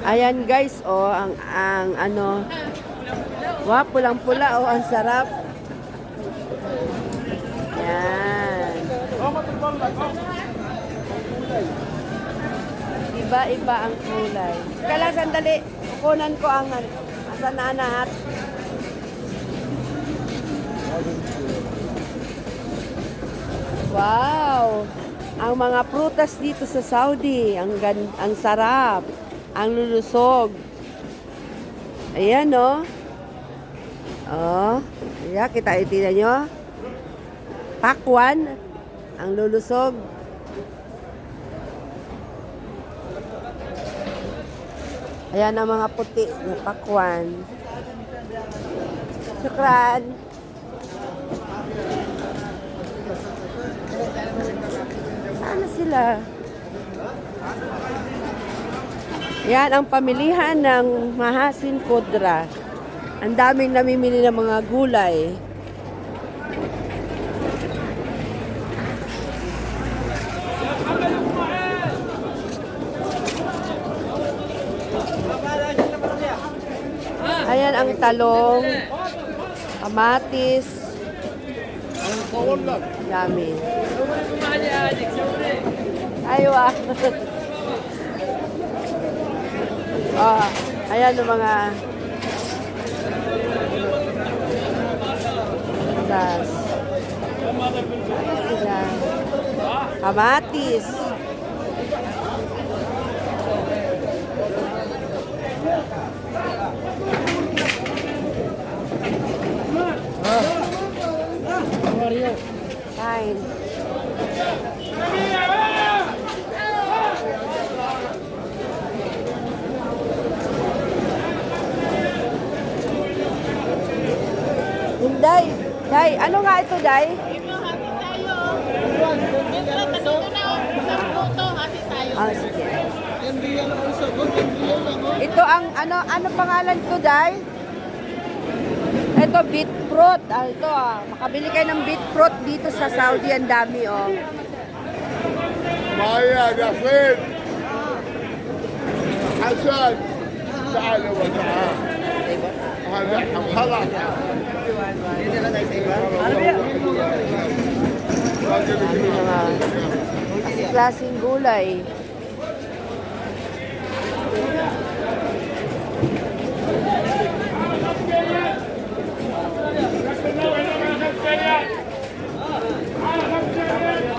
Ayan guys, oh, ang ano, wow, pulang-pula, oh, ang sarap. Yan. Iba-iba ang kulay. Kala sandali, kukunan ko ang asan na nahat. Wow! Ang mga prutas dito sa Saudi, ang sarap, ang lulusog. Ayan, oh. Oh, ayan, kita itinan nyo. Pakwan, ang lulusog. Ayan ang mga puti na pakwan. Syukran. Sana sila. Yan ang pamilihan ng Mahasin Kodra. Ang daming namimili ng mga gulay. Ayan ang talong, kamatis. Dami. Aywa. Oh, ayan ang mga das. Sila. Kamatis. Fine. Day, Day, ano nga ito, Day? Ah, sige. Ito ang, ano pangalan ko, Day? Ito, beetroot. Ito, makabili kayo ng beetroot dito sa Saudi. Ang dami, oh. Maya, Yassin. Hassan. تعال وتعال. هذا خلاص. Klaseng gulay.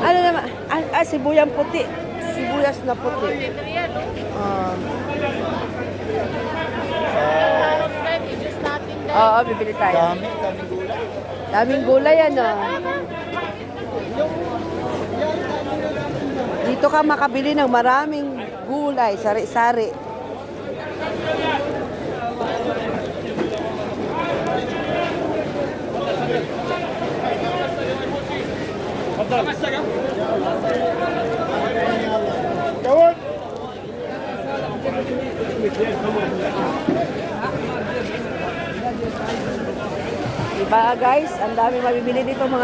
Ano naman? Sibuyang puti. Sibuyas na puti. Oo, bibili tayo. Daming gulay. Daming gulay, ano? Dito ka makabili ng maraming gulay, sari-sari. Diba guys, ang dami mabibili dito mga